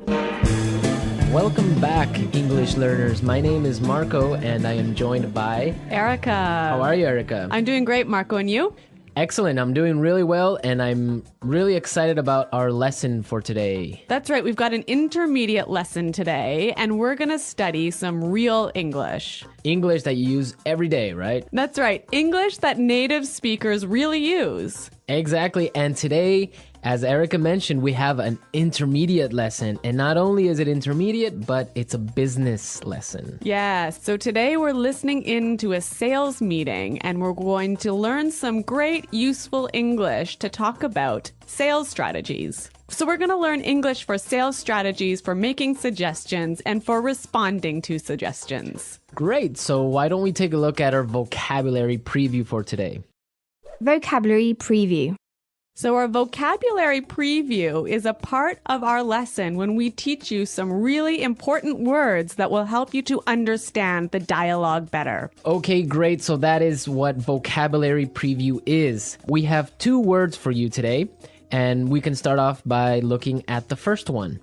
Welcome back, English learners. My name is Marco, and I am joined by Erica. How are you, Erica? I'm doing great, Marco, and you? Excellent. I'm doing really well, and I'm really excited about our lesson for today. That's right. We've got an intermediate lesson today, and we're going to study some real English. English that you use every day, right? That's right. English that native speakers really use. Exactly. And today, as Erica mentioned, we have an intermediate lesson. And not only is it intermediate, but it's a business lesson. Yes. So today we're listening in to a sales meeting, and we're going to learn some great, useful English to talk about sales strategies. So we're going to learn English for sales strategies, for making suggestions, and for responding to suggestions. Great. So why don't we take a look at our vocabulary preview for today? Vocabulary preview. So our vocabulary preview is a part of our lesson when we teach you some really important words that will help you to understand the dialogue better. Okay, great. So that is what vocabulary preview is. We have 2 words for you today, and we can start off by looking at the first one.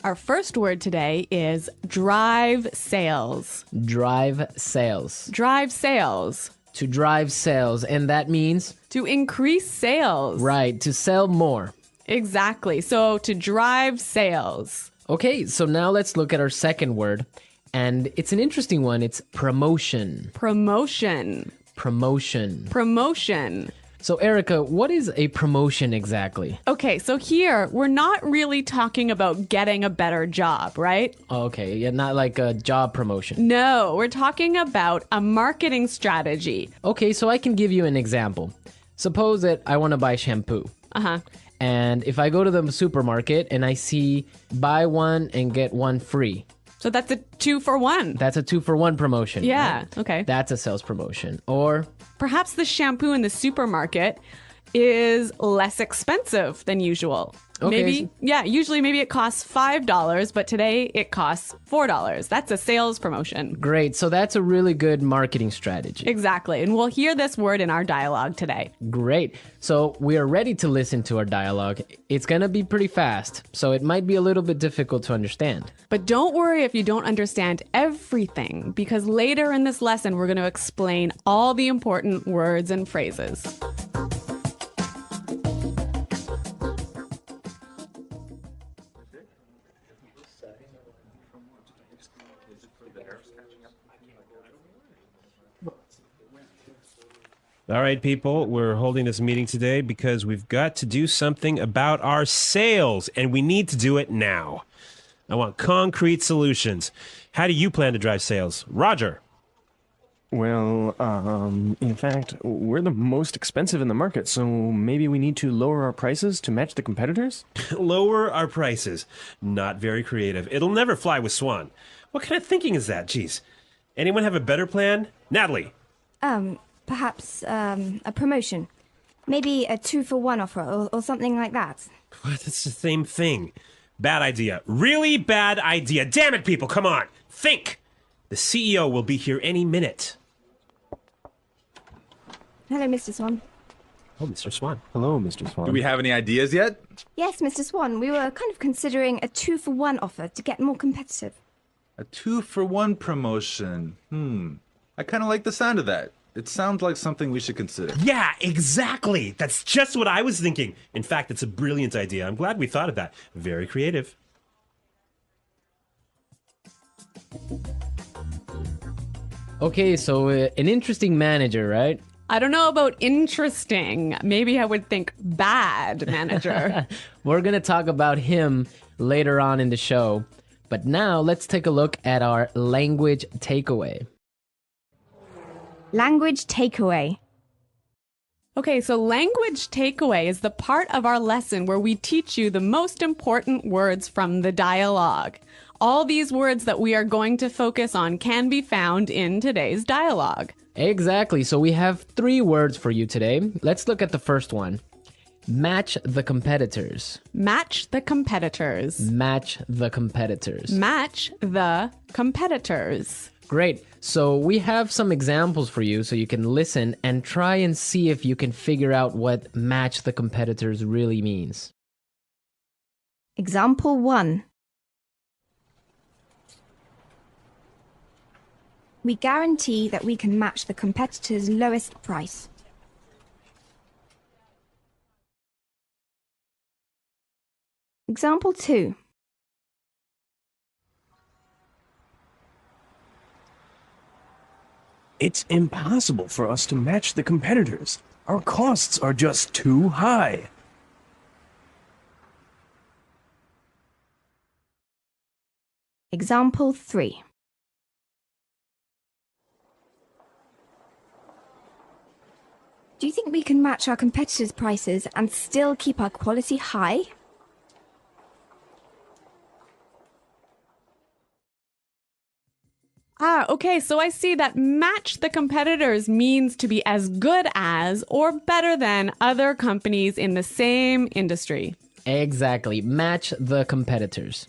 Our first word today is drive sales. Drive sales. Drive sales. To drive sales, and that means? To increase sales. Right, to sell more. Exactly. So to drive sales. Okay, so now let's look at our second word, and it's an interesting one. It's promotion. Promotion. Promotion. Promotion. So Erica, what is a promotion exactly? Okay, so here we're not really talking about getting a better job, right? Okay, yeah, not like a job promotion. No, we're talking about a marketing strategy. Okay, so I can give you an example. Suppose that I want to buy shampoo. Uh-huh. And if I go to the supermarket and I see buy one and get one free. So that's a 2-for-1. That's a 2-for-1 promotion. Yeah, right? okay. That's a sales promotion. Or perhaps the shampoo in the supermarket is less expensive than usual. Okay. Usually maybe it costs $5, but today it costs $4. That's a sales promotion. Great. So that's a really good marketing strategy. Exactly. And we'll hear this word in our dialogue today. Great. So we are ready to listen to our dialogue. It's going to be pretty fast, so it might be a little bit difficult to understand. But don't worry if you don't understand everything, because later in this lesson, we're going to explain all the important words and phrases. All right, people, we're holding this meeting today because we've got to do something about our sales, and we need to do it now. I want concrete solutions. How do you plan to drive sales? Roger. Well, in fact, we're the most expensive in the market, so maybe we need to lower our prices to match the competitors? Lower our prices. Not very creative. It'll never fly with Swan. What kind of thinking is that? Jeez. Anyone have a better plan? Natalie. Perhaps a promotion. Maybe a 2-for-1 offer or something like that. What? It's the same thing. Bad idea. Really bad idea. Damn it, people. Come on. Think. The CEO will be here any minute. Hello, Mr. Swan. Oh, Mr. Swan. Hello, Mr. Swan. Do we have any ideas yet? Yes, Mr. Swan. We were kind of considering a 2-for-1 offer to get more competitive. A 2-for-1 promotion. I kind of like the sound of that. It sounds like something we should consider. Yeah, exactly. That's just what I was thinking. In fact, it's a brilliant idea. I'm glad we thought of that. Very creative. Okay, so an interesting manager, right? I don't know about interesting. Maybe I would think bad manager. We're going to talk about him later on in the show. But now let's take a look at our language takeaway. Language takeaway. Okay, so language takeaway is the part of our lesson where we teach you the most important words from the dialogue. All these words that we are going to focus on can be found in today's dialogue. Exactly. So we have 3 words for you today. Let's look at the first one. Match the competitors. Match the competitors. Match the competitors. Match the competitors. Great. So we have some examples for you so you can listen and try and see if you can figure out what match the competitors really means. Example 1. We guarantee that we can match the competitor's lowest price. Example 2. It's impossible for us to match the competitors. Our costs are just too high. Example 3. Do you think we can match our competitors' prices and still keep our quality high? Okay, so I see that match the competitors means to be as good as or better than other companies in the same industry. Exactly. Match the competitors.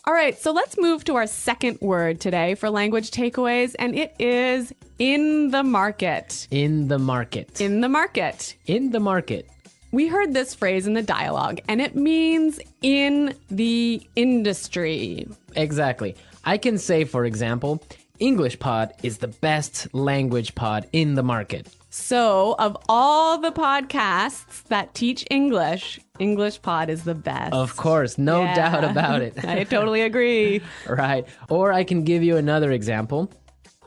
All right, so let's move to our second word today for language takeaways, and it is in the market. In the market. In the market. In the market. We heard this phrase in the dialogue, and it means in the industry. Exactly. I can say, for example, English Pod is the best language pod in the market. So, of all the podcasts that teach English, English Pod is the best. Of course, no Yeah. doubt about it. I totally agree. Right. Or I can give you another example.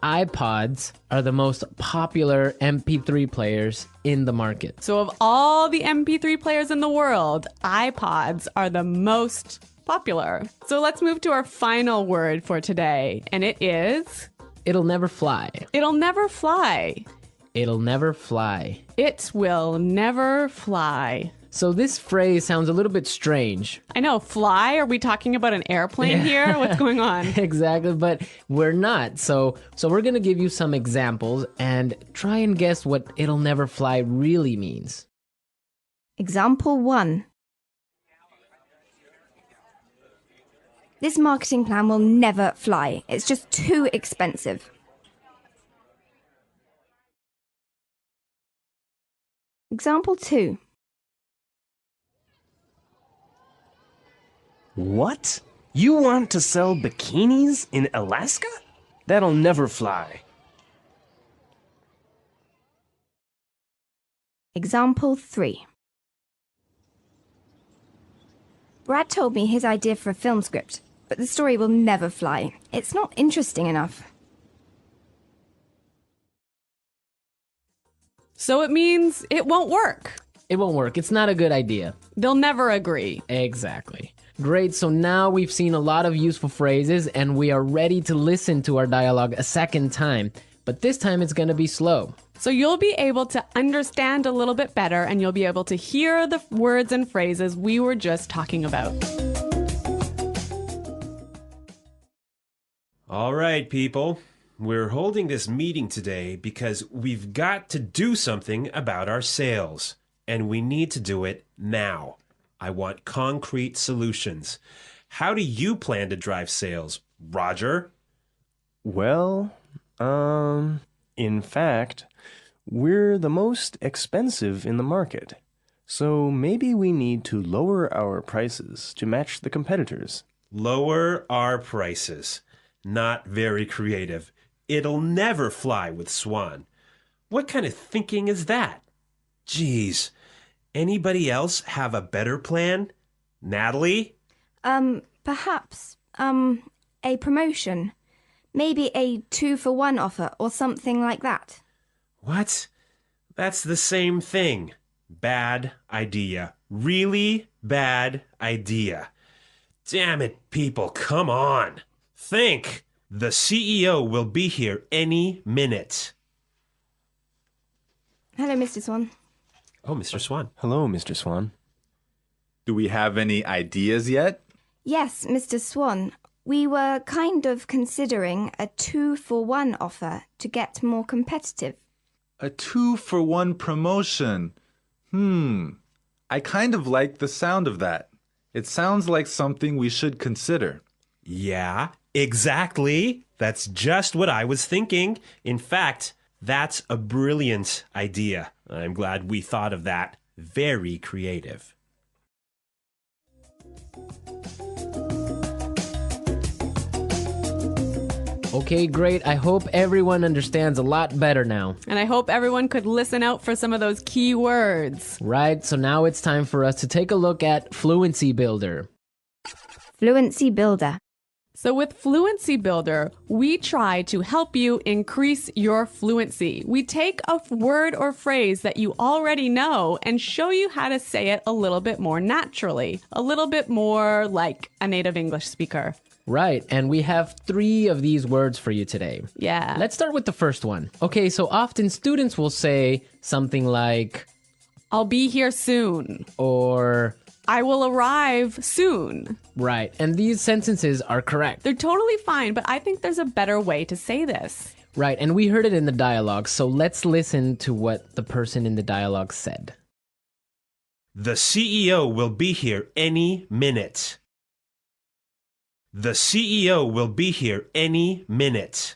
iPods are the most popular MP3 players in the market. So, of all the MP3 players in the world, iPods are the most popular. So, let's move to our final word for today, and it is It'll never fly. it'll never fly. It'll never fly. It will never fly. So this phrase sounds a little bit strange. I know, fly? Are we talking about an airplane here? What's going on? Exactly, but we're not. So we're going to give you some examples and try and guess what it'll never fly really means. Example 1. This marketing plan will never fly. It's just too expensive. Example 2. What? You want to sell bikinis in Alaska? That'll never fly. Example 3. Brad told me his idea for a film script, but the story will never fly. It's not interesting enough. So it means it won't work. It won't work. It's not a good idea. They'll never agree. Exactly. Great. So now we've seen a lot of useful phrases and we are ready to listen to our dialogue a second time. But this time it's going to be slow. So you'll be able to understand a little bit better and you'll be able to hear the words and phrases we were just talking about. All right, people. We're holding this meeting today because we've got to do something about our sales. And we need to do it now. I want concrete solutions. How do you plan to drive sales, Roger? Well, in fact, we're the most expensive in the market. So maybe we need to lower our prices to match the competitors. Lower our prices. Not very creative. It'll never fly with Swan. What kind of thinking is that? Geez. Anybody else have a better plan? Natalie? Perhaps, a promotion. Maybe a 2-for-1 offer or something like that. What? That's the same thing. Bad idea. Really bad idea. Damn it, people, come on. Think. The CEO will be here any minute. Hello, Mr. Swan. Oh, Mr. Swan. Hello, Mr. Swan. Do we have any ideas yet? Yes, Mr. Swan. We were kind of considering a 2-for-1 offer to get more competitive. A 2-for-1 promotion. I kind of like the sound of that. It sounds like something we should consider. Yeah, exactly. That's just what I was thinking. In fact, that's a brilliant idea. I'm glad we thought of that. Very creative. Okay, great. I hope everyone understands a lot better now. And I hope everyone could listen out for some of those key words. Right, so now it's time for us to take a look at Fluency Builder. Fluency Builder. So with Fluency Builder, we try to help you increase your fluency. We take a word or phrase that you already know and show you how to say it a little bit more naturally, a little bit more like a native English speaker. Right, and we have 3 of these words for you today. Yeah. Let's start with the first one. Okay, so often students will say something like, I'll be here soon. or, I will arrive soon. right, and these sentences are correct. They're totally fine, but I think there's a better way to say this. Right, and we heard it in the dialogue, so let's listen to what the person in the dialogue said. The CEO will be here any minute. The CEO will be here any minute.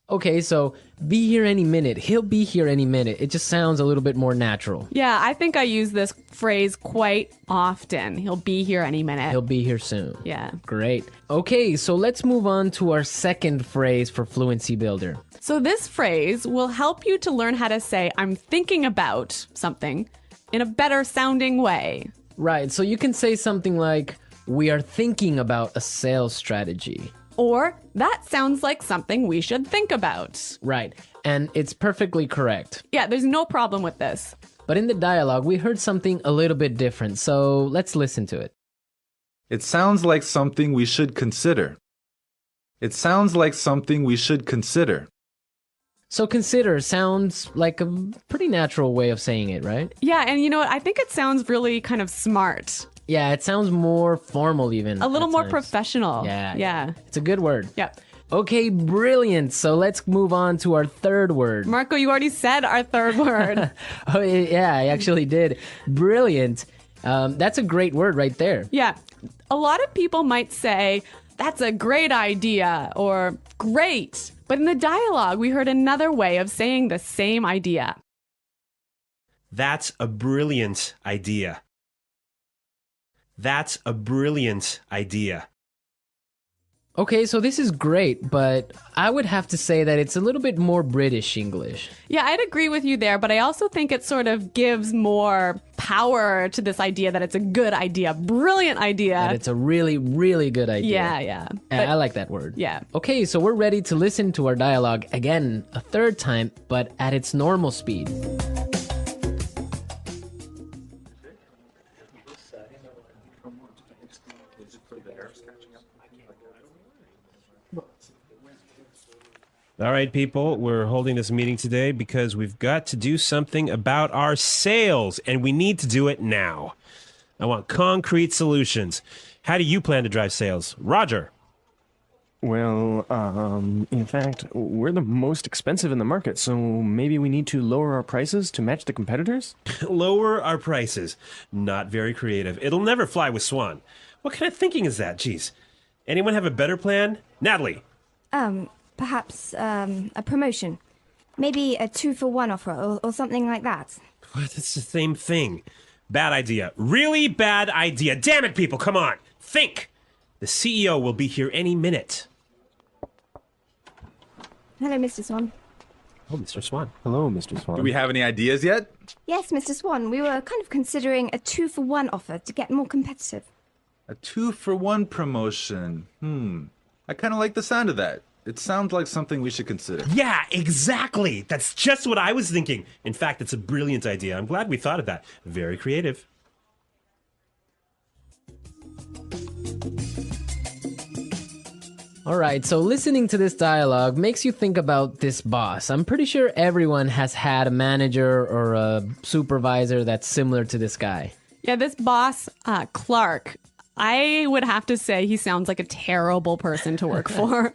Okay, so be here any minute. He'll be here any minute. It just sounds a little bit more natural. Yeah, I think I use this phrase quite often. He'll be here any minute. He'll be here soon. Yeah. Great. Okay, so let's move on to our second phrase for Fluency Builder. So this phrase will help you to learn how to say, I'm thinking about something in a better sounding way. Right, so you can say something like, we are thinking about a sales strategy. Or, that sounds like something we should think about. Right, and it's perfectly correct. Yeah, there's no problem with this. But in the dialogue, we heard something a little bit different, so let's listen to it. It sounds like something we should consider. It sounds like something we should consider. So consider sounds like a pretty natural way of saying it, right? Yeah, and you know what? I think it sounds really kind of smart. Yeah, it sounds more formal even. A little at more times. professional. Yeah. It's a good word. Yeah. Okay, brilliant. So let's move on to our third word. Marco, you already said our third word. Oh, yeah, I actually did. Brilliant. That's a great word right there. Yeah. A lot of people might say, that's a great idea or great. But in the dialogue, we heard another way of saying the same idea. That's a brilliant idea. That's a brilliant idea. Okay, so this is great, but I would have to say that it's a little bit more British English. Yeah, I'd agree with you there, but I also think it sort of gives more power to this idea that it's a good idea, brilliant idea. That it's a really, really good idea. Yeah. I like that word. Yeah. Okay, so we're ready to listen to our dialogue again a third time, but at its normal speed. All right, people, we're holding this meeting today because we've got to do something about our sales, and we need to do it now. I want concrete solutions. How do you plan to drive sales? Roger. Well, in fact, we're the most expensive in the market, so maybe we need to lower our prices to match the competitors? Lower our prices. Not very creative. It'll never fly with Swan. What kind of thinking is that? Jeez. Anyone have a better plan? Natalie. Perhaps a promotion. Maybe a 2-for-1 offer or something like that. What? It's the same thing. Bad idea. Really bad idea. Damn it, people. Come on. Think. The CEO will be here any minute. Hello, Mr. Swan. Oh, Mr. Swan. Hello, Mr. Swan. Do we have any ideas yet? Yes, Mr. Swan. We were kind of considering a 2-for-1 offer to get more competitive. A 2-for-1 promotion. I kind of like the sound of that. It sounds like something we should consider. Yeah, exactly. That's just what I was thinking. In fact, it's a brilliant idea. I'm glad we thought of that. Very creative. All right, so listening to this dialogue makes you think about this boss. I'm pretty sure everyone has had a manager or a supervisor that's similar to this guy. Yeah, this boss, Clark, I would have to say he sounds like a terrible person to work for.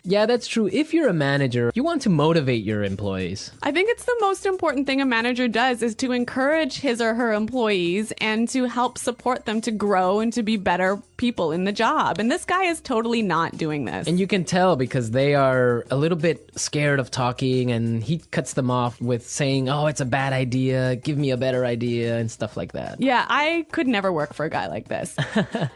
Yeah, that's true. If you're a manager, you want to motivate your employees. I think it's the most important thing a manager does is to encourage his or her employees and to help support them to grow and to be better people in the job. And this guy is totally not doing this. And you can tell because they are a little bit scared of talking, and he cuts them off with saying, oh, it's a bad idea, give me a better idea, and stuff like that. Yeah, I could never work for a guy like this.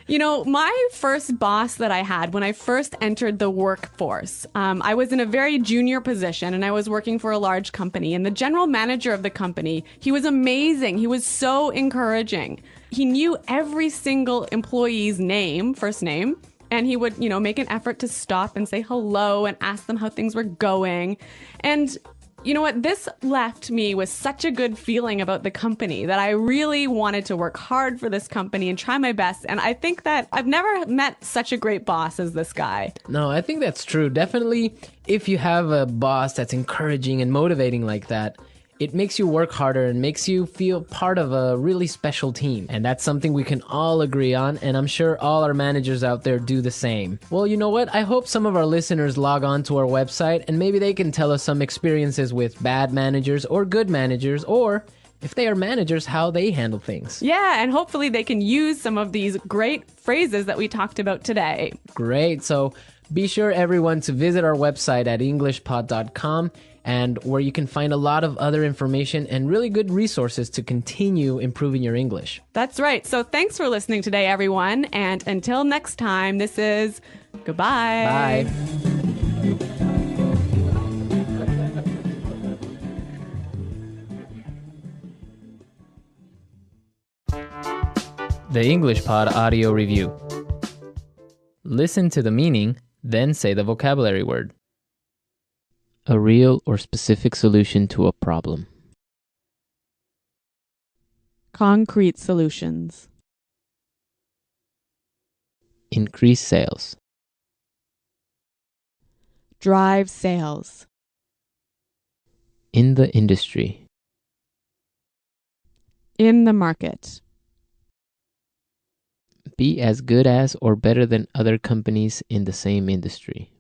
You know, my first boss that I had when I first entered the workforce, course. I was in a very junior position and I was working for a large company, and the general manager of the company, he was amazing. He was so encouraging. He knew every single employee's name, first name, and he would, make an effort to stop and say hello and ask them how things were going. And you know what? This left me with such a good feeling about the company that I really wanted to work hard for this company and try my best. And I think that I've never met such a great boss as this guy. No, I think that's true. Definitely, if you have a boss that's encouraging and motivating like that, it makes you work harder and makes you feel part of a really special team. And that's something we can all agree on, and I'm sure all our managers out there do the same. Well, you know what? I hope some of our listeners log on to our website and maybe they can tell us some experiences with bad managers or good managers, or if they are managers, how they handle things. Yeah, and hopefully they can use some of these great phrases that we talked about today. Great. So be sure, everyone, to visit our website at englishpod.com, and where you can find a lot of other information and really good resources to continue improving your English. That's right. So thanks for listening today, everyone. And until next time, this is goodbye. Bye. The English Pod Audio Review. Listen to the meaning, then say the vocabulary word. A real or specific solution to a problem. Concrete solutions. Increase sales. Drive sales. In the industry. In the market. Be as good as or better than other companies in the same industry.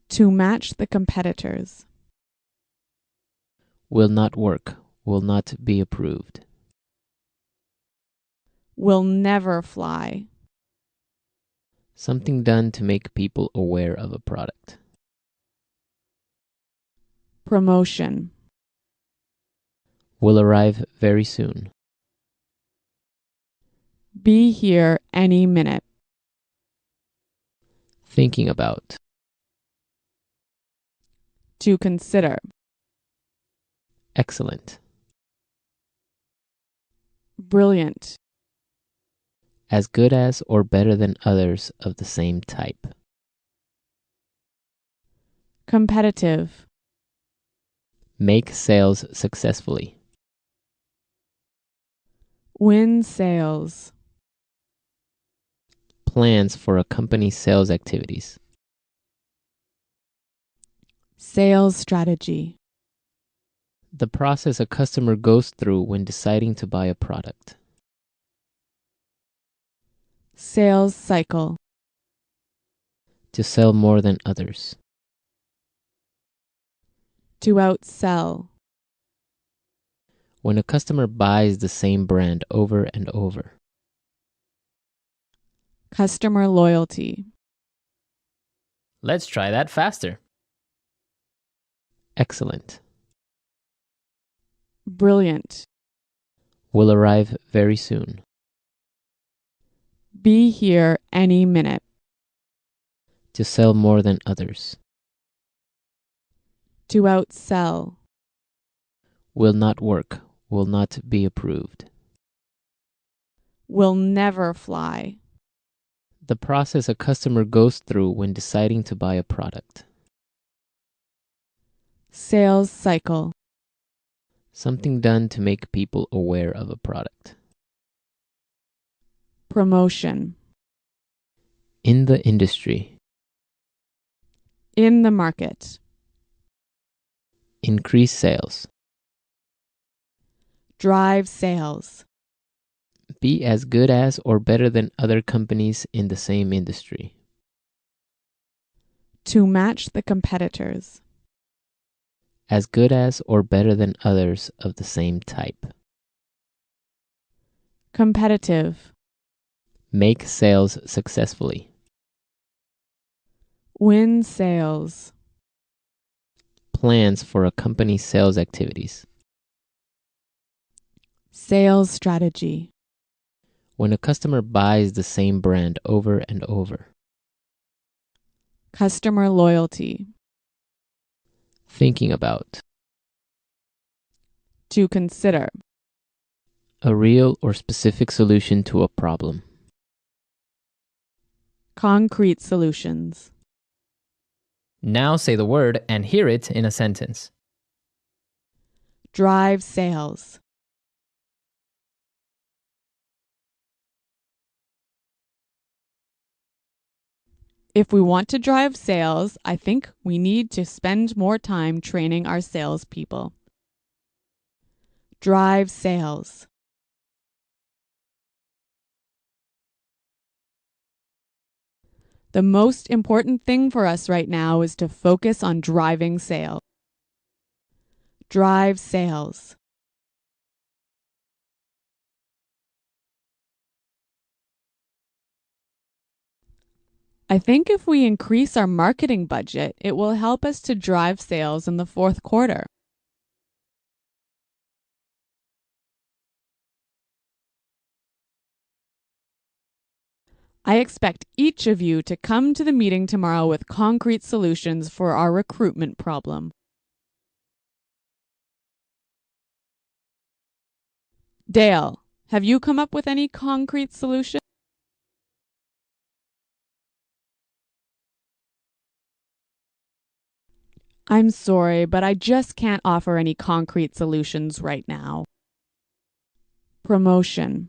To match the competitors. Will not work. Will not be approved. Will never fly. Something done to make people aware of a product. Promotion. Will arrive very soon. Be here any minute. Thinking about. To consider. Excellent. Brilliant. As good as or better than others of the same type. Competitive. Make sales successfully. Win sales. Plans for a company's sales activities. Sales strategy. The process a customer goes through when deciding to buy a product. Sales cycle. To sell more than others. To outsell. When a customer buys the same brand over and over. Customer loyalty. Let's try that faster. Excellent. Brilliant. Will arrive very soon. Be here any minute. To sell more than others. To outsell. Will not work. Will not be approved. Will never fly. The process a customer goes through when deciding to buy a product. Sales cycle. Something done to make people aware of a product. Promotion. In the industry. In the market. Increase sales. Drive sales. Be as good as or better than other companies in the same industry. To match the competitors. As good as or better than others of the same type. Competitive. Make sales successfully. Win sales. Plans for a company's sales activities. Sales strategy. When a customer buys the same brand over and over. Customer loyalty. Thinking about. To consider. A real or specific solution to a problem. Concrete solutions. Now say the word and hear it in a sentence. Drive sales. If we want to drive sales, I think we need to spend more time training our salespeople. Drive sales. The most important thing for us right now is to focus on driving sales. Drive sales. I think if we increase our marketing budget, it will help us to drive sales in the fourth quarter. I expect each of you to come to the meeting tomorrow with concrete solutions for our recruitment problem. Dale, have you come up with any concrete solution? I'm sorry, but I just can't offer any concrete solutions right now. Promotion.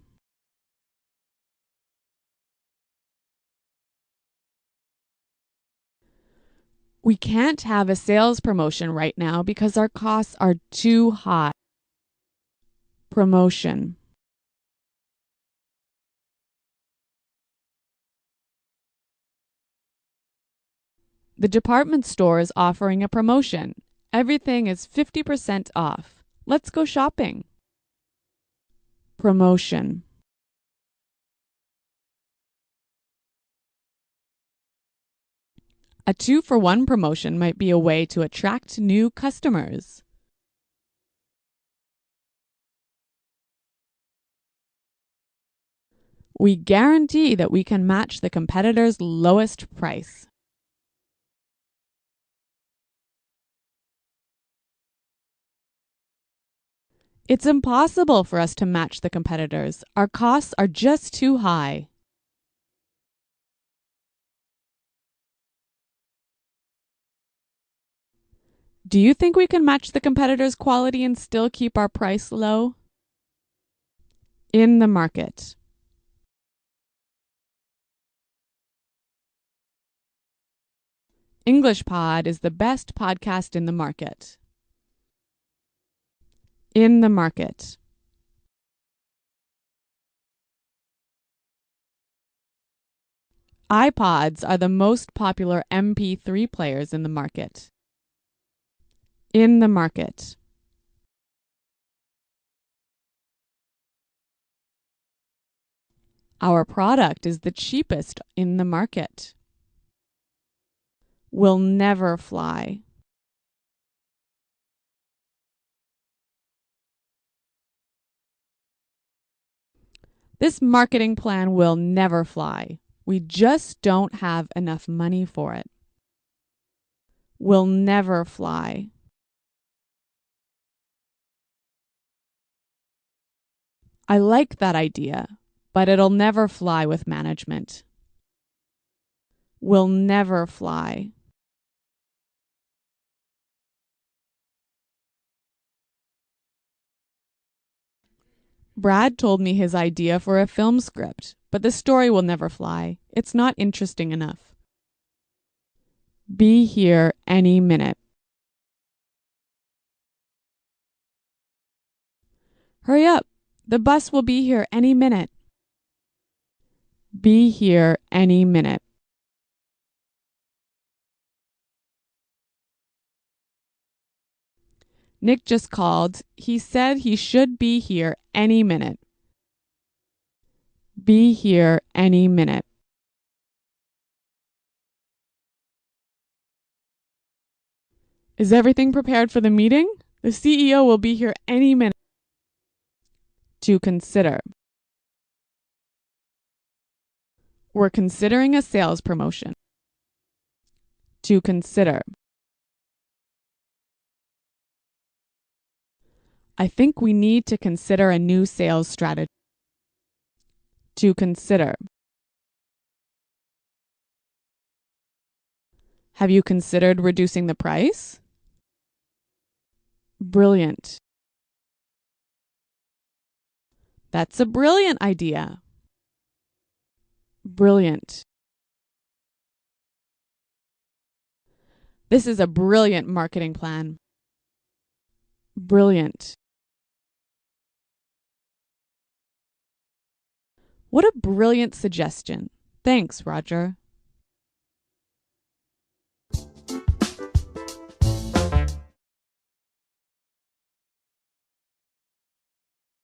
We can't have a sales promotion right now because our costs are too high. Promotion. The department store is offering a promotion. Everything is 50% off. Let's go shopping. Promotion. A 2-for-1 promotion might be a way to attract new customers. We guarantee that we can match the competitor's lowest price. It's impossible for us to match the competitors. Our costs are just too high. Do you think we can match the competitors' quality and still keep our price low? In the market. English Pod is the best podcast in the market. In the market. iPods are the most popular MP3 players in the market. In the market. Our product is the cheapest in the market. Will never fly. This marketing plan will never fly. We just don't have enough money for it. Will never fly. I like that idea, but it'll never fly with management. Will never fly. Brad told me his idea for a film script, but the story will never fly. It's not interesting enough. Be here any minute. Hurry up. The bus will be here any minute. Be here any minute. Nick just called. He said he should be here any minute. Be here any minute. Is everything prepared for the meeting? The CEO will be here any minute. To consider. We're considering a sales promotion. To consider. I think we need to consider a new sales strategy. To consider. Have you considered reducing the price? Brilliant. That's a brilliant idea. Brilliant. This is a brilliant marketing plan. Brilliant. What a brilliant suggestion. Thanks, Roger.